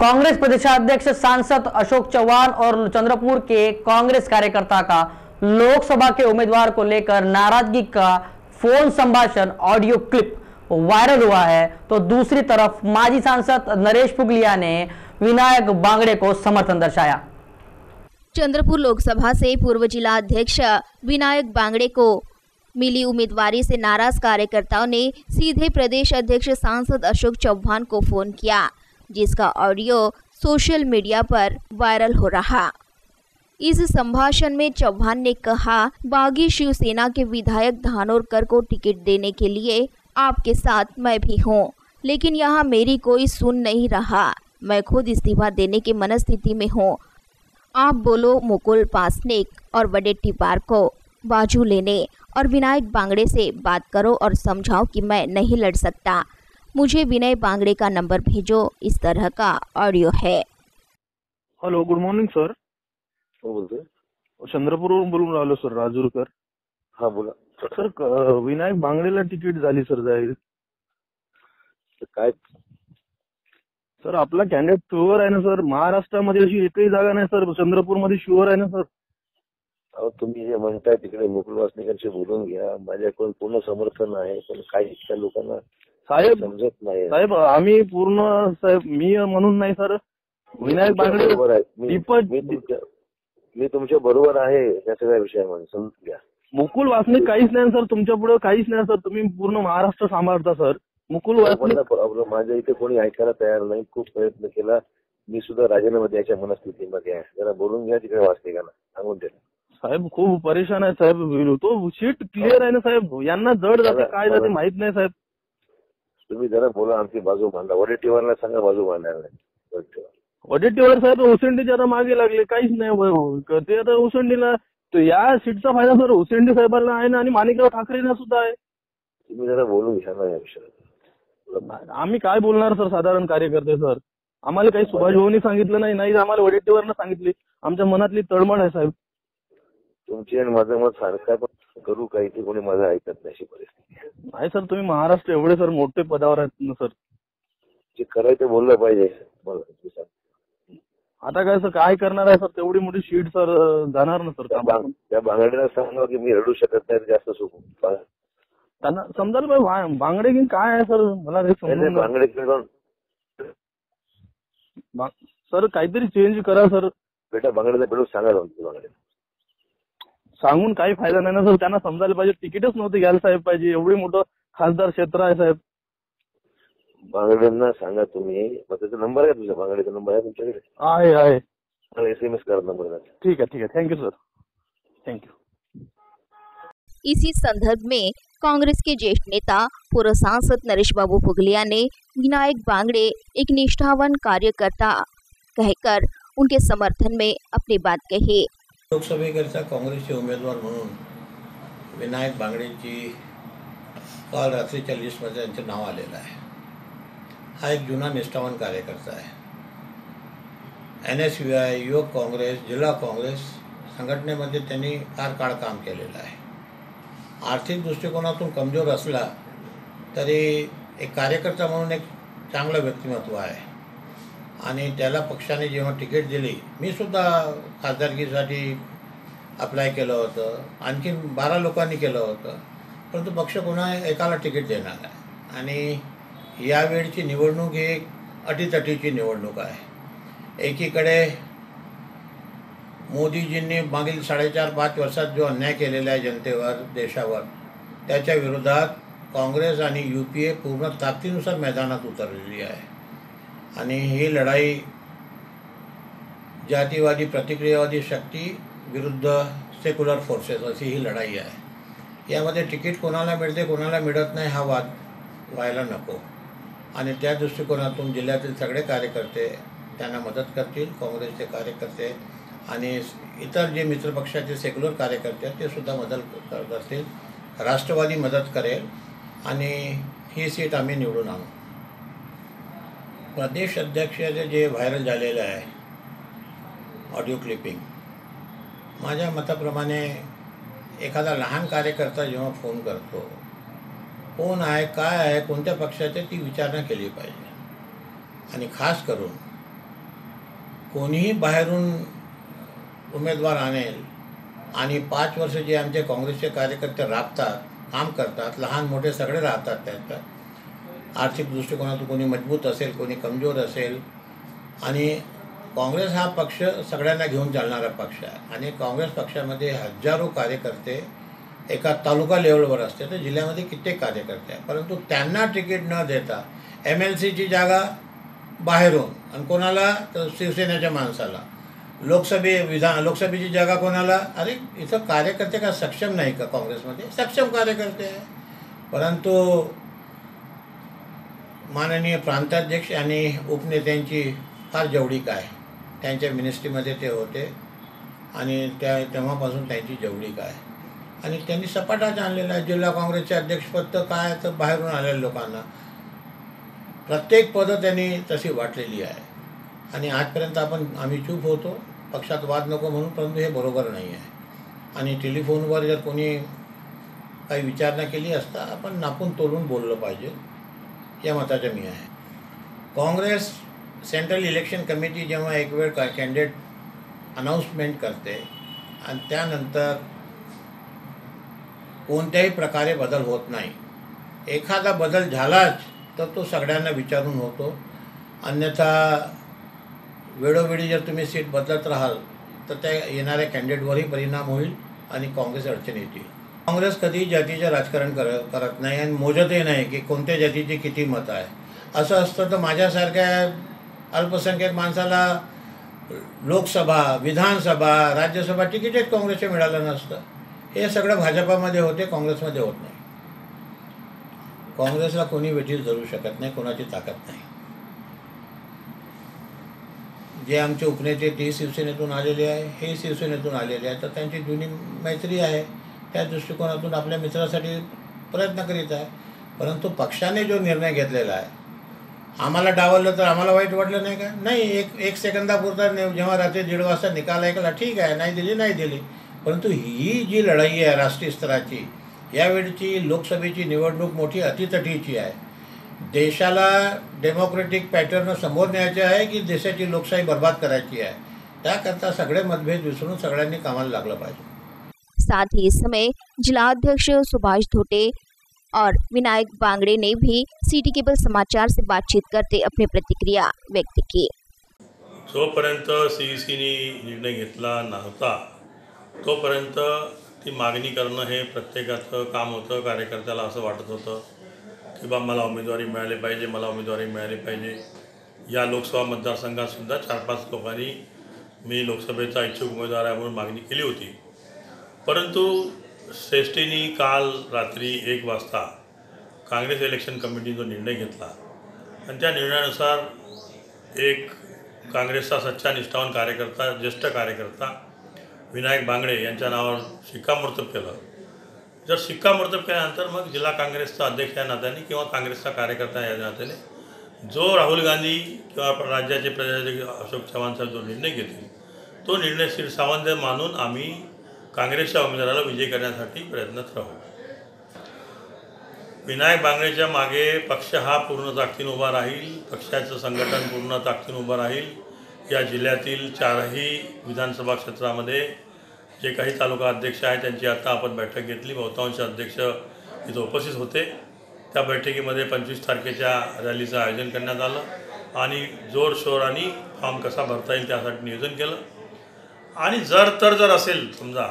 कांग्रेस प्रदेशाध्यक्ष सांसद अशोक चौहान और चंद्रपुर के कांग्रेस कार्यकर्ता का लोकसभा के उम्मीदवार को लेकर नाराजगी का फोन संभाषण ऑडियो क्लिप वायरल हुआ है, तो दूसरी तरफ माजी सांसद नरेश पुगलिया ने विनायक बांगड़े को समर्थन दर्शाया। चंद्रपुर लोकसभा से पूर्व जिला अध्यक्ष विनायक बांगड़े को मिली उम्मीदवारी से नाराज कार्यकर्ताओं ने सीधे प्रदेश अध्यक्ष सांसद अशोक चौहान को फोन किया, जिसका ऑडियो सोशल मीडिया पर वायरल हो रहा। इस संभाषण में चौहान ने कहा, बागी शिवसेना के विधायक धानोरकर को टिकट देने के लिए आपके साथ मैं भी हूँ, लेकिन यहाँ मेरी कोई सुन नहीं रहा। मैं खुद इस्तीफा देने की मनस्थिति में हूँ। आप बोलो मुकुल पासनिक और वडेट्टीवार को बाजू लेने और विनायक बांगड़े से बात करो और समझाओ कि मैं नहीं लड़ सकता। मुझे विनय बांगड़े का नंबर भेजो। इस तरह का ऑडियो है। Hello, good morning sir. हो बोलतोय. चंद्रपूरवरून बोलून राहिलो सर, राजूरकर. हा बोला सर, विनायक बांगडेला तिकीट झाली सर जाहीर. काय सर आपला कॅन्डिडेट शुअर आहे ना सर. महाराष्ट्रामध्ये अशी एकही जागा नाही सर. चंद्रपूरमध्ये शुअर आहे ना सर. अहो तुम्ही जे म्हणताय तिकडे मुकुल वासनिकांशी बोलून घ्या. माझ्याकडून पूर्ण समर्थन आहे, पण काही इथल्या लोकांना साहेब समजत नाही. साहेब आम्ही पूर्ण साहेब मी म्हणून नाही सर. विनायक बांगडे बरोबर आहे. मी तुमच्या बरोबर आहे या सगळ्या विषयामध्ये, समजून घ्या. मुकुल वासनिक काहीच नाही सर. तुमच्या पुढे काहीच नाही सर. तुम्ही पूर्ण महाराष्ट्र सांभाळता सर. मुकुल वासनिक प्रॉब्लेम माझ्या इथे कोणी ऐकायला तयार नाही. खूप प्रयत्न केला. मी सुद्धा राजीनामा द्यायच्या मनस्थितीमध्ये आहे. जरा बोलून घ्या तिकडे वासनिकांना, सांगून द्या. साहेब खूप परेशान आहे साहेब. तो शीट क्लिअर आहे ना साहेब. यांना जड जाते काय जाते माहित नाही साहेब. तुम्ही जरा बोला, आमची बाजू मांडा. वडेट्टीवारला सांगा बाजू मांडायला नाही. वडेट्टीवार साहेब उसेंडीच्या आता मागे लागले. काहीच नाही ते आता उसेंडीला. तो या सीटचा फायदा सर उसेंडी साहेबांना आहे ना, आणि माणिकराव ठाकरेंना सुद्धा आहे. तुम्ही जरा बोलून घ्या ना या विषयात. आम्ही काय बोलणार सर, साधारण कार्यकर्ते सर. आम्हाला काही सुभाष भाऊनी सांगितलं नाही आम्हाला वडेट्टीवारनं सांगितली. आमच्या मनातली तळमळ आहे साहेब. तुमची आणि माझं मत सारखं, पण करू काही ते कोणी माझं ऐकत नाही अशी परिस्थिती आहे सर. तुम्ही महाराष्ट्र एवढे सर मोठे पदावर आहेत ना सर. जे करायचं ते बोललं पाहिजे. आता काय सर, काय करणार आहे सर. तेवढी मोठी शीट सर जाणार ना सर. त्या बांगड्याला सांगा की मी रडू शकत नाही, जास्त सुख त्यांना समजायला पाहिजे बांगडे की काय आहे सर. मला बांगडे सर काहीतरी चेंज करा सर. बेटा बांगड्याला भेटून सांगा जाऊन बांगडे सांगून काही फायदा नाही ना सर. त्यांना समजायला पाहिजे तिकीटच नव्हते घ्यायला साहेब पाहिजे. एवढी मोठं खासदार क्षेत्र आहे साहेब. बांगड्यांना सांगा तुम्ही. मग त्याचा नंबर आहे तुझ्या बांगड्याचा नंबर आहे तुमच्याकडे? आहे. मला SMS करा नंबर. ठीक है thank you sir. Thank you. इसी संदर्भ में कांग्रेस के ज्येष्ठ नेता पूर्व सांसद नरेश बाबू पुगलिया ने विनायक बांगड़े एक निष्ठावान कार्यकर्ता कहकर उनके समर्थन में अपनी बात कही। लोकसभेकरता काँग्रेसचे उमेदवार म्हणून विनायक बांगडेंची काल रात्रीच्या लिस्टमध्ये त्यांचं नाव आलेलं आहे. हा एक जुना निष्ठावान कार्यकर्ता आहे. NSUI, युवक काँग्रेस, जिल्हा काँग्रेस संघटनेमध्ये त्यांनी फार काळ काम केलेलं आहे. आर्थिक दृष्टिकोनातून कमजोर असला तरी एक कार्यकर्ता म्हणून एक चांगलं व्यक्तिमत्व आहे. आणि त्याला पक्षाने जेव्हा तिकीट दिली, मी सुद्धा खासदारकीसाठी अप्लाय केलं होतं. आणखी 12 लोकांनी केलं होतं, परंतु पक्ष पुन्हा एकाला तिकीट देणार आहे. आणि यावेळची निवडणूक ही एक अटीतटीची निवडणूक आहे. एकीकडे मोदीजींनी मागील 4.5-5 वर्षात जो अन्याय केलेला आहे जनतेवर, देशावर, त्याच्या विरोधात काँग्रेस आणि UPA पूर्ण ताकदीनुसार मैदानात उतरलेली आहे. आणि ही लढाई जातीवादी प्रतिक्रियावादी शक्ती विरुद्ध सेक्युलर फोर्सेस अशी ही लढाई आहे. यामध्ये तिकीट कोणाला मिळते कोणाला मिळत नाही हा वाद व्हायला नको. आणि त्या दृष्टिकोनातून जिल्ह्यातील सगळे कार्यकर्ते त्यांना मदत करतील. काँग्रेसचे कार्यकर्ते आणि इतर जे मित्रपक्षाचे सेक्युलर कार्यकर्ते आहेत ते सुद्धा मदत करतील. राष्ट्रवादी मदत करेल आणि ही सीट आम्ही निवडून आणू. प्रदेश अध्यक्षाचे जे व्हायरल झालेलं आहे ऑडिओ क्लिपिंग, माझ्या मताप्रमाणे एखादा लहान कार्यकर्ता जेव्हा फोन करतो, कोण आहे काय आहे कोणत्या पक्षाचे ती विचारणा केली पाहिजे. आणि खास करून कोणीही बाहेरून उमेदवार आणेल आणि 5 वर्ष जे आमचे काँग्रेसचे कार्यकर्ते राबतात, काम करतात, लहान मोठे सगळे राहतात त्याच्यात, आर्थिक दृष्टिकोनातून कोणी मजबूत असेल, कोणी कमजोर असेल, आणि काँग्रेस हा पक्ष सगळ्यांना घेऊन चालणारा पक्ष आहे आणि काँग्रेस पक्षामध्ये हजारो कार्यकर्ते एका तालुका लेवलवर असते, तर जिल्ह्यामध्ये कित्येक कार्यकर्ते आहेत, परंतु त्यांना तिकीट न देता MLCची जागा बाहेरून, आणि कोणाला तर शिवसेनेच्या माणसाला, लोकसभेची जागा कोणाला, अरे इथं कार्यकर्ते का सक्षम नाही का काँग्रेसमध्ये? सक्षम कार्यकर्ते आहे, परंतु माननीय प्रांताध्यक्ष आणि उपनेत्यांची फार जवळीक आहे, त्यांच्या मिनिस्ट्रीमध्ये ते होते आणि तेव्हापासून त्यांची जवळीक आहे आणि त्यांनी सपाटाच आणलेला आहे. जिल्हा काँग्रेसचे अध्यक्षपद तर काय, तर बाहेरून आलेल्या लोकांना प्रत्येक पदं त्यांनी तशी वाटलेली आहे आणि आजपर्यंत आम्ही चूप होतो, पक्षात वाद नको म्हणून, परंतु हे बरोबर नाही आहे आणि टेलिफोनवर जर कोणी काही विचारणा केली असता आपण नापून तोलून बोललं पाहिजे, या मताचं मी आहे. काँग्रेस सेंट्रल इलेक्शन कमिटी जेव्हा एक वेळ कॅन्डिडेट अनाऊन्समेंट करते आणि त्यानंतर कोणत्याही प्रकारे बदल होत नाही, एखादा बदल झालाच तर तो सगळ्यांना विचारून होतो, अन्यथा वेळोवेळी जर तुम्ही सीट बदलत राहाल तर त्या येणाऱ्या कॅन्डिडेटवरही परिणाम होईल आणि काँग्रेस अडचण येतील. काँग्रेस कधीही जातीचं राजकारण करत नाही आणि मोजतही नाही की कोणत्या जातीची किती मतं आहे. असं असतं तर माझ्यासारख्या अल्पसंख्याक माणसाला लोकसभा, विधानसभा, राज्यसभा तिकीटच काँग्रेसचे मिळालं नसतं. हे सगळं भाजपामध्ये होते, काँग्रेसमध्ये होत नाही. काँग्रेसला कोणी वेठीस धरू शकत नाही, कोणाची ताकद नाही. जे आमचे उपनेते ते शिवसेनेतून आलेले आहे, हे शिवसेनेतून आलेले आहे, तर त्यांची जुनी मैत्री आहे, त्या दृष्टिकोनातून आपल्या मित्रासाठी प्रयत्न करीत आहे. परंतु पक्षाने जो निर्णय घेतलेला आहे, आम्हाला डावललं तर आम्हाला वाईट वाटलं नाही का? नाही, एक सेकंदापुरता जेव्हा रात्री 1:30 वाजता निकाल ऐकला, ठीक आहे, नाही दिली. परंतु ही जी लढाई आहे राष्ट्रीय स्तराची, यावेळची लोकसभेची निवडणूक मोठी अतितटीची आहे. देशाला डेमोक्रेटिक पॅटर्न समोर न्यायचे आहे की देशाची लोकशाही बर्बाद करायची आहे, त्याकरता सगळे मतभेद विसरून सगळ्यांनी कामाला लागलं पाहिजे. साथ ही इस समय जिलाध्यक्ष सुभाष धोटे और विनायक बांगड़े ने भी सिटी केबल समाचार से बातचीत करते अपनी प्रतिक्रिया व्यक्त की. जोपर्यंत CECने निर्णय घेतला नव्हता तोपर्यंत ती मागणी करणं हे प्रत्येकाचं काम होतं. कार्यकर्त्याला असं वाटत होतं की बा मला उमेदवारी मिळाली पाहिजे. या लोकसभा मतदारसंघातसुद्धा 4-5 लोकांनी मी लोकसभेचा इच्छुक उमेदवार आहे म्हणून मागणी केली होती. परंतु श्रेष्ठींनी काल रात्री 1 वाजता काँग्रेस इलेक्शन कमिटीने जो निर्णय घेतला आणि त्या निर्णयानुसार एक काँग्रेसचा सच्चा निष्ठावान कार्यकर्ता, ज्येष्ठ कार्यकर्ता विनायक बांगडे यांच्या नावावर शिक्कामोर्तब केलं. जर शिक्कामोर्तब केल्यानंतर मग जिल्हा काँग्रेसचा अध्यक्ष या नात्याने किंवा काँग्रेसचा कार्यकर्ता या नात्याने जो राहुल गांधी किंवा राज्याचे प्रजासत्ताक अशोक चव्हाण साहेब जो निर्णय घेतील तो निर्णय शिरसावंत मानून आम्ही काँग्रेसच्या उमेदवाराला विजयी करण्यासाठी प्रयत्नात राहू. विनायक बांगडेच्या मागे पक्ष हा पूर्ण ताकदीने उभा राहील, पक्षाचं संघटन पूर्ण ताकदीने उभं राहील. या जिल्ह्यातील 4ही विधानसभा क्षेत्रामध्ये जे काही तालुका अध्यक्ष आहेत त्यांची आता आपण बैठक घेतली. बहुतांश अध्यक्ष इथं उपस्थित होते. त्या बैठकीमध्ये 25 तारखेच्या रॅलीचं आयोजन करण्यात आलं आणि जोरशोराने फॉर्म कसा भरता येईल त्यासाठी नियोजन केलं. आणि जर असेल समजा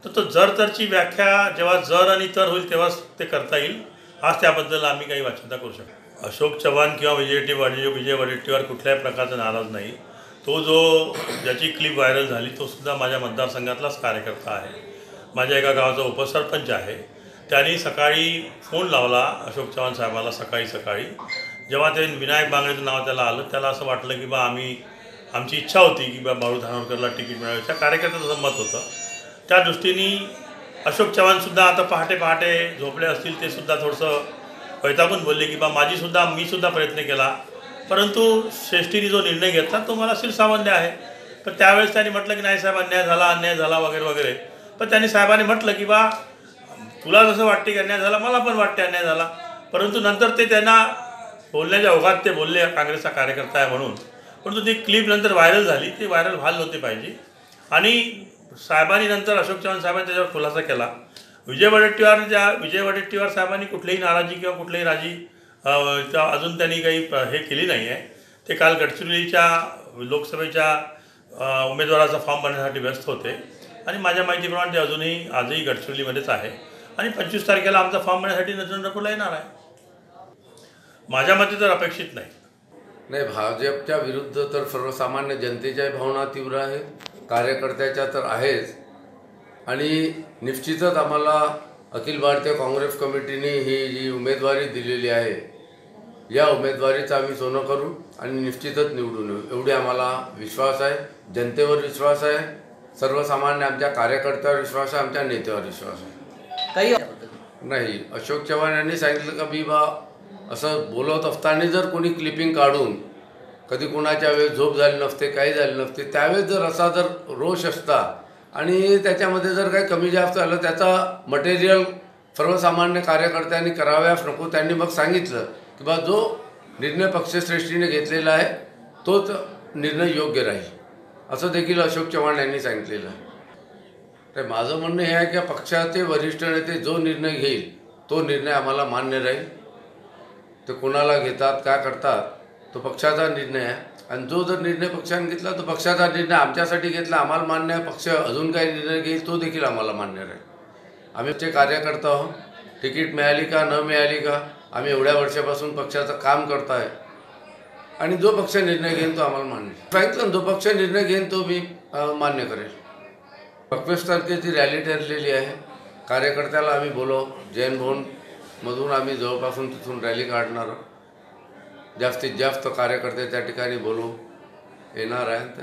तर तो जरची व्याख्या जेव्हा जर आणि तर होईल तेव्हाच ते करता येईल. आज त्याबद्दल आम्ही काही वाच्यता करू शकतो. अशोक चव्हाण किंवा विजय वडेट्टीवार कुठल्याही प्रकारचा नाराज नाही. तो जो ज्याची क्लिप व्हायरल झाली तो सुद्धा माझ्या मतदारसंघातलाच कार्यकर्ता आहे, माझ्या एका गावाचा उपसरपंच आहे. त्यांनी सकाळी फोन लावला अशोक चव्हाण साहेबाला. सकाळी जेव्हा ते विनायक बांगडेचं नाव त्याला आलं, त्याला असं वाटलं की बा आमची इच्छा होती की बा बाळू धानोरकरला तिकीट मिळावं. त्या कार्यकर्त्याचं मत होतं. त्या दृष्टीने अशोक चव्हाणसुद्धा आता पहाटे झोपले असतील, ते सुद्धा थोडंसं वैतागून बोलले की बा मी सुद्धा प्रयत्न केला, परंतु श्रेष्ठीने जो निर्णय घेतला तो मला शिरसावंत आहे. पण त्यावेळेस त्यांनी म्हटलं की नाही साहेब अन्याय झाला वगैरे. पण त्यांनी साहेबांनी म्हटलं की बा तुला जसं वाटते की अन्याय झाला, मला पण वाटते अन्याय झाला. परंतु नंतर ते त्यांना बोलण्याच्या ओघात ते बोलले काँग्रेसचा कार्यकर्ता आहे म्हणून. परंतु ती क्लिप नंतर व्हायरल झाली, ती व्हायरल व्हायला नव्हती पाहिजे. आणि साहेबांनी नंतर अशोक चव्हाण साहेबांनी त्याच्यावर खुलासा केला. विजय वडेट्टीवार साहेबांनी कुठलीही नाराजी किंवा कुठलीही अजून त्यांनी काही हे केली नाही आहे. ते काल गडचिरोलीच्या लोकसभेच्या उमेदवाराचा फॉर्म भरण्यासाठी व्यस्त होते आणि माझ्या माहितीप्रमाणे ते आजही गडचिरोलीमध्येच आहे आणि 25 तारखेला आमचा फॉर्म भरण्यासाठी चंद्रपूरला येणार आहे. माझ्या मते तर अपेक्षित नाही. नाही, भाजपच्या विरुद्ध तर सर्वसामान्य जनतेच्या भावना तीव्र आहेत, कार्यकर्त्याच्या तर आहेच. आणि निश्चितच आम्हाला अखिल भारतीय काँग्रेस कमिटीने ही जी उमेदवारी दिलेली आहे, या उमेदवारीचं आम्ही सोनं करू आणि निश्चितच निवडून येऊ एवढी आम्हाला विश्वास आहे. जनतेवर विश्वास आहे, सर्वसामान्य आमच्या कार्यकर्त्यावर विश्वास आहे, आमच्या नेत्यावर विश्वास आहे. काही नाही, अशोक चव्हाण यांनी सांगितलं का मी असं बोलत असताना जर कोणी क्लिपिंग काढून कधी कोणाच्या वेळेस झोप झाली नसते, काही झाली नसते, त्यावेळेस जर असा जर रोष असता आणि त्याच्यामध्ये जर काही कमी जास्त झालं, त्याचा मटेरियल सर्वसामान्य कार्यकर्त्यांनी कराव्यास नको. त्यांनी मग सांगितलं की बा जो निर्णय पक्षश्रेष्ठीने घेतलेला आहे तोच निर्णय योग्य राहील, असं देखील अशोक चव्हाण यांनी सांगितलेलं आहे. तर माझं म्हणणं हे आहे की पक्षाचे वरिष्ठ नेते जो निर्णय घेईल तो निर्णय आम्हाला मान्य राहील. ते कोणाला घेतात, काय करतात, तो पक्षाचा निर्णय आहे. आणि जो जर निर्णय पक्षाने घेतला तो पक्षाचा निर्णय आमच्यासाठी घेतला, आम्हाला मान्य आहे. पक्ष अजून काही निर्णय घेईल तो देखील आम्हाला मान्य राहील. आम्ही ते कार्यकर्ता आहोत. तिकीट मिळाली का न मिळाली का, आम्ही एवढ्या वर्षापासून पक्षाचं काम करत आहे आणि जो पक्ष निर्णय घेईन तो आम्हाला मान्य सांगितलं. जो पक्ष निर्णय घेईन तो मी मान्य करेल. 25 तारखेची रॅली ठरलेली आहे. कार्यकर्त्याला आम्ही बोलव, जैन भवनमधून आम्ही जवळपासून तिथून रॅली काढणार. जास्तीत जास्त कार्यकर्ते त्या ठिकाणी बोलवू येणार आहेत.